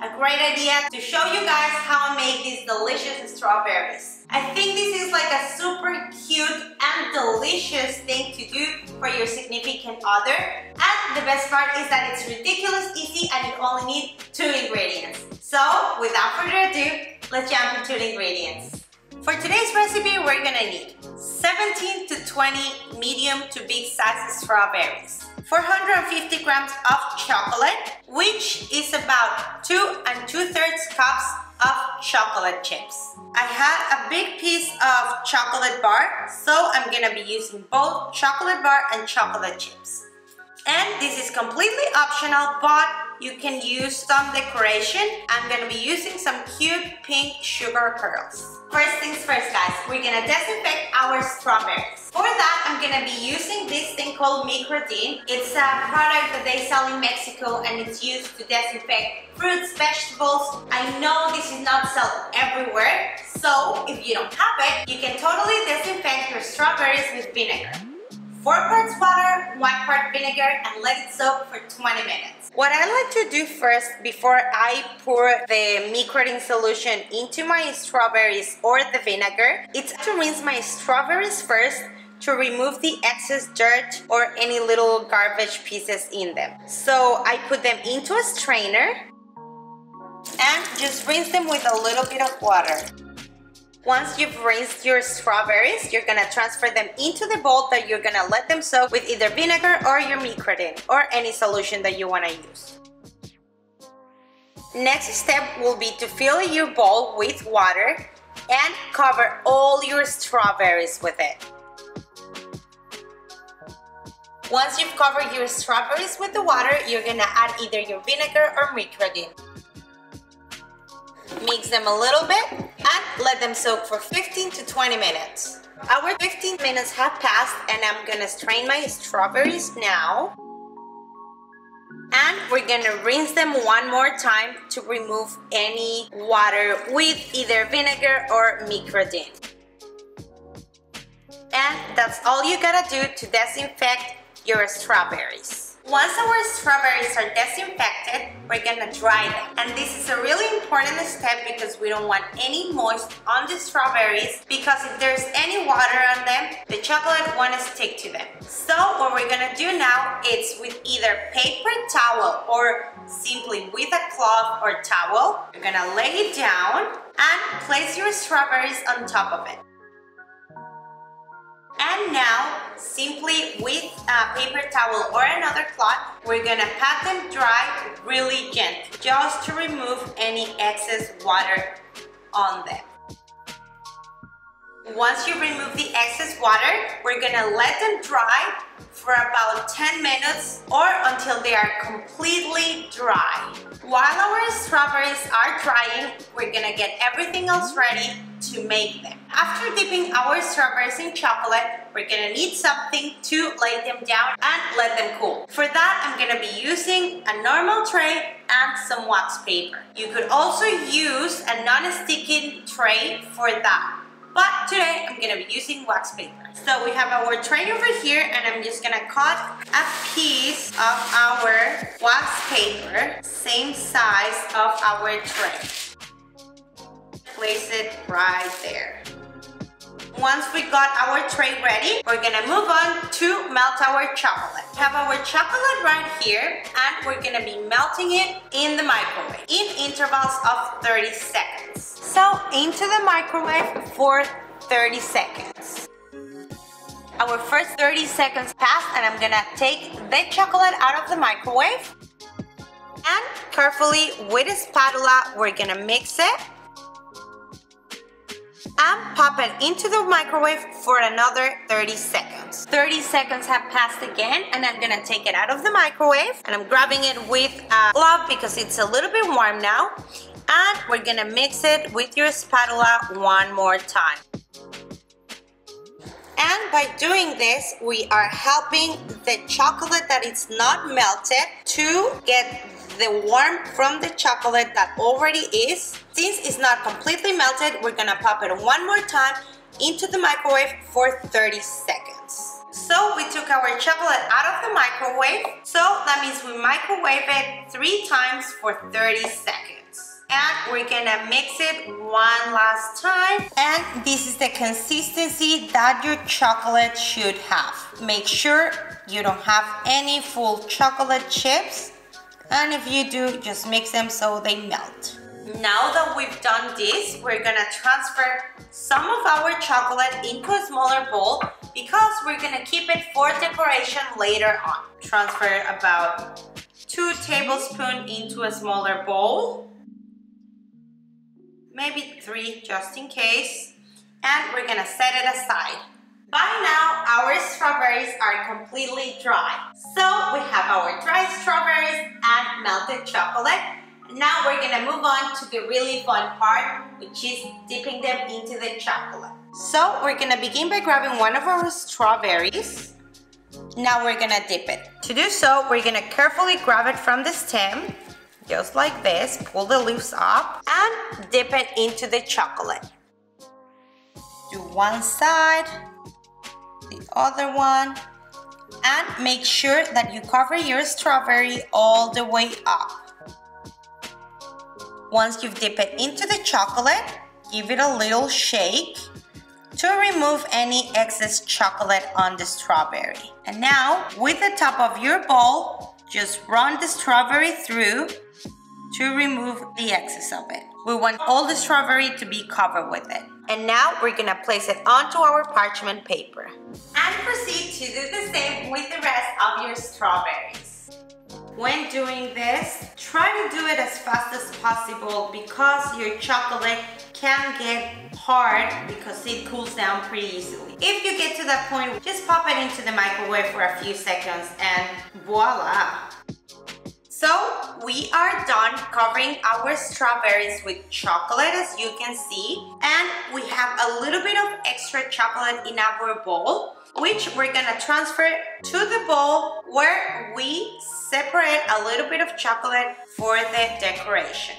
a great idea to show you guys how I make these delicious strawberries. I think this is like a super cute and delicious thing to do for your significant other. And the best part is that it's ridiculous easy and you only need 2 ingredients. So without further ado, let's jump into the ingredients. For today's recipe, we're gonna need 17 to 20 medium to big size strawberries, 450 grams of chocolate, which is about 2 2/3 cups of chocolate chips. I had a big piece of chocolate bar, so I'm gonna be using both chocolate bar and chocolate chips. And this is completely optional, but you can use some decoration. I'm gonna be using some cute pink sugar pearls. First things first, guys, we're gonna disinfect our strawberries. For that, I'm gonna be using this thing called Microdin. It's a product that they sell in Mexico and it's used to disinfect fruits, vegetables. I know this is not sold everywhere, so if you don't have it, you can totally disinfect your strawberries with vinegar. 4 parts water, 1 part vinegar, and let it soak for 20 minutes. What I like to do first before I pour the Microdin solution into my strawberries or the vinegar, it's to rinse my strawberries first to remove the excess dirt or any little garbage pieces in them. So I put them into a strainer and just rinse them with a little bit of water. Once you've rinsed your strawberries, you're gonna transfer them into the bowl that you're gonna let them soak with either vinegar or your Microdin or any solution that you wanna use. Next step will be to fill your bowl with water and cover all your strawberries with it. Once you've covered your strawberries with the water, you're gonna add either your vinegar or Microdin. Mix them a little bit and let them soak for 15 to 20 minutes. Our 15 minutes have passed and I'm gonna strain my strawberries now. And we're gonna rinse them one more time to remove any water with either vinegar or Microdin. And that's all you gotta do to disinfect your strawberries. Once our strawberries are disinfected, we're gonna dry them. And this is a really important step because we don't want any moist on the strawberries, because if there's any water on them, the chocolate won't stick to them. So what we're gonna do now is with either paper towel or simply with a cloth or towel, you're gonna lay it down and place your strawberries on top of it. And now, simply with a paper towel or another cloth, we're gonna pat them dry really gently, just to remove any excess water on them. Once you remove the excess water, we're gonna let them dry for about 10 minutes or until they are completely dry. While our strawberries are drying, we're gonna get everything else ready to make them. After dipping our strawberries in chocolate, we're gonna need something to lay them down and let them cool. For that, I'm gonna be using a normal tray and some wax paper. You could also use a non-sticking tray for that, but today I'm gonna be using wax paper. So we have our tray over here and I'm just gonna cut a piece of our wax paper, same size of our tray. Place it right there. Once we got our tray ready, we're gonna move on to melt our chocolate. We have our chocolate right here and we're gonna be melting it in the microwave in intervals of 30 seconds. So into the microwave for 30 seconds. Our first 30 seconds passed and I'm gonna take the chocolate out of the microwave and carefully with a spatula we're gonna mix it and pop it into the microwave for another 30 seconds. 30 seconds have passed again and I'm gonna take it out of the microwave and I'm grabbing it with a glove because it's a little bit warm now, and we're gonna mix it with your spatula one more time. And by doing this, we are helping the chocolate that is not melted to get the warmth from the chocolate that already is. Since it's not completely melted, we're gonna pop it one more time into the microwave for 30 seconds. So we took our chocolate out of the microwave, so that means we microwave it 3 times for 30 seconds. And we're gonna mix it one last time. And this is the consistency that your chocolate should have. Make sure you don't have any full chocolate chips. And if you do, just mix them so they melt. Now that we've done this, we're gonna transfer some of our chocolate into a smaller bowl because we're gonna keep it for decoration later on. Transfer about 2 tablespoons into a smaller bowl. Maybe 3 just in case. And we're gonna set it aside. By now, our strawberries are completely dry. So we have our dry strawberries and melted chocolate. Now we're gonna move on to the really fun part, which is dipping them into the chocolate. So we're gonna begin by grabbing one of our strawberries. Now we're gonna dip it. To do so, we're gonna carefully grab it from the stem, just like this, pull the leaves up, and dip it into the chocolate. Do one side, the other one, and make sure that you cover your strawberry all the way up. Once you've dipped it into the chocolate, give it a little shake to remove any excess chocolate on the strawberry. And now, with the top of your bowl, just run the strawberry through to remove the excess of it. We want all the strawberry to be covered with it. And now we're gonna place it onto our parchment paper. And proceed to do the same with the rest of your strawberries. When doing this, try to do it as fast as possible because your chocolate can get hard because it cools down pretty easily. If you get to that point, just pop it into the microwave for a few seconds and voila! So we are done covering our strawberries with chocolate, as you can see, and we have a little bit of extra chocolate in our bowl, which we're gonna transfer to the bowl where we separate a little bit of chocolate for the decoration.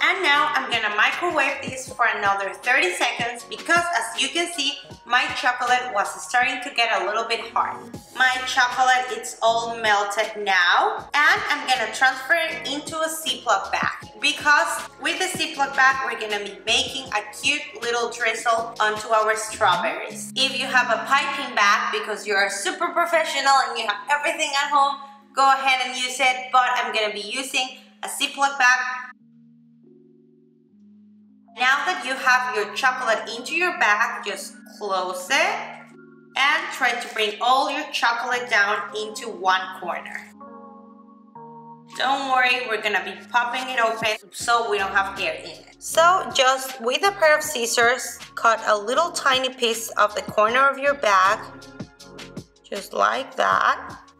And now I'm gonna microwave this for another 30 seconds because, as you can see, my chocolate was starting to get a little bit hard. My chocolate, it's all melted now, and I'm gonna transfer it into a ziploc bag because with the ziploc bag, we're gonna be making a cute little drizzle onto our strawberries. If you have a piping bag because you're super professional and you have everything at home, go ahead and use it, but I'm gonna be using a ziploc bag. Now that you have your chocolate into your bag, just close it and try to bring all your chocolate down into one corner. Don't worry, we're gonna be popping it open so we don't have air in it. So just with a pair of scissors, cut a little tiny piece of the corner of your bag, just like that.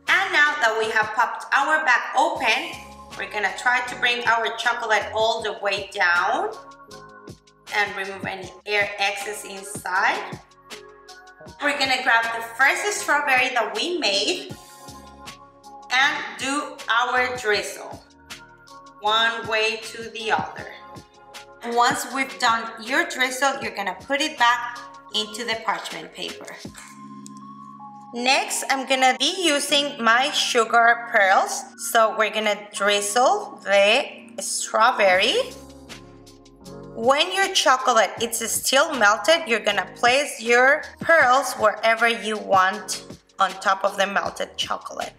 And now that we have popped our bag open, we're gonna try to bring our chocolate all the way down and remove any air excess inside. We're gonna grab the first strawberry that we made and do our drizzle one way to the other. Once we've done your drizzle, you're gonna put it back into the parchment paper. Next, I'm gonna be using my sugar pearls. So we're gonna drizzle the strawberry. When your chocolate is still melted, you're gonna place your pearls wherever you want on top of the melted chocolate.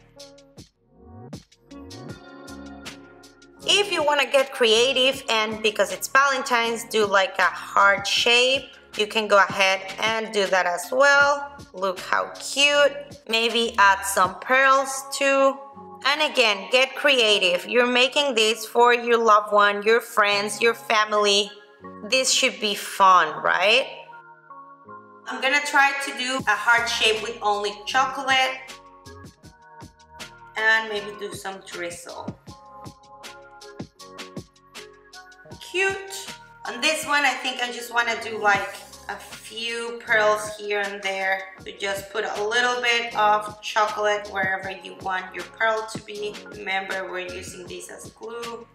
If you wanna get creative and because it's Valentine's, do like a heart shape, you can go ahead and do that as well. Look how cute. Maybe add some pearls too. And again, get creative. You're making this for your loved one, your friends, your family. This should be fun, right? I'm gonna try to do a heart shape with only chocolate and maybe do some drizzle. Cute. On this one, I think I just wanna do like a few pearls here and there to just put a little bit of chocolate wherever you want your pearl to be. Remember, we're using this as glue.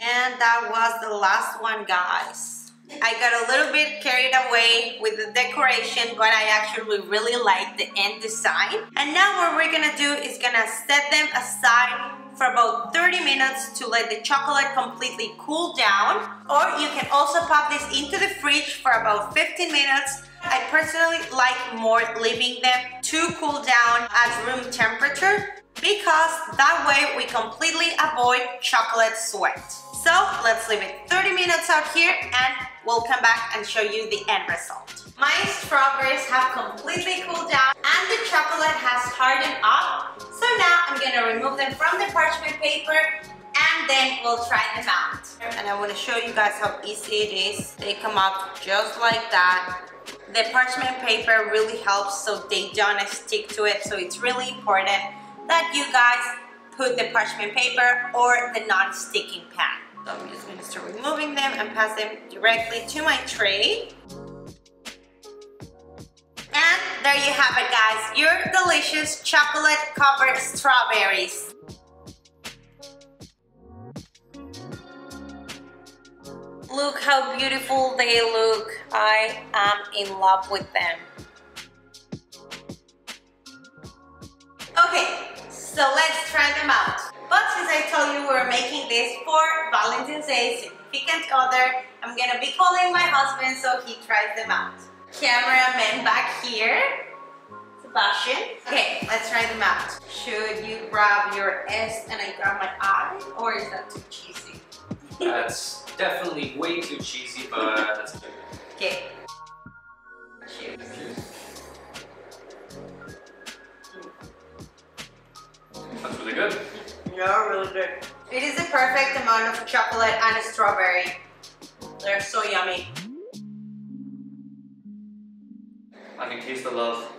And that was the last one, guys. I got a little bit carried away with the decoration, but I actually really like the end design. And now what we're gonna do is gonna set them aside for about 30 minutes to let the chocolate completely cool down. Or you can also pop this into the fridge for about 15 minutes. I personally like more leaving them to cool down at room temperature because that way we completely avoid chocolate sweat. So let's leave it 30 minutes out here and we'll come back and show you the end result. My strawberries have completely cooled down and the chocolate has hardened up. So now I'm gonna remove them from the parchment paper and then we'll try them out. And I want to show you guys how easy it is. They come up just like that. The parchment paper really helps so they don't stick to it. So it's really important that you guys put the parchment paper or the non-sticking pan. So I'm just going to start removing them and pass them directly to my tray. And there you have it, guys. Your delicious chocolate covered strawberries. Look how beautiful they look. I am in love with them. Okay, so let's try them out. But since I told you we're making this for Valentine's Day, significant other, I'm gonna be calling my husband so he tries them out. Cameraman back here, Sebastian. Okay, let's try them out. Should you grab your S and I grab my I, or is that too cheesy? That's definitely way too cheesy, but that's good. Okay. Cheers. That's really good. Yeah, really good. It is the perfect amount of chocolate and strawberry. They're so yummy. I can taste the love.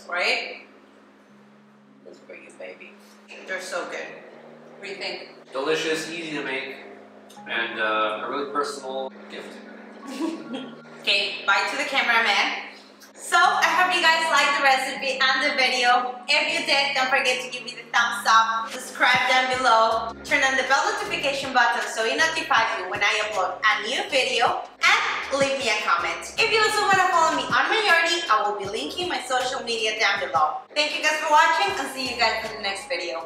Right? This for you, baby. They're so good. What do you think? Delicious, easy to make, and a really personal gift. Okay, bye to the cameraman. So, I hope you guys liked the recipe and the video. If you did, don't forget to give me the thumbs up, subscribe down below, turn on the bell notification button so it notifies you when I upload a new video, and leave me a comment. If you also want to follow me on my journey, I will be linking my social media down below. Thank you guys for watching and see you guys in the next video.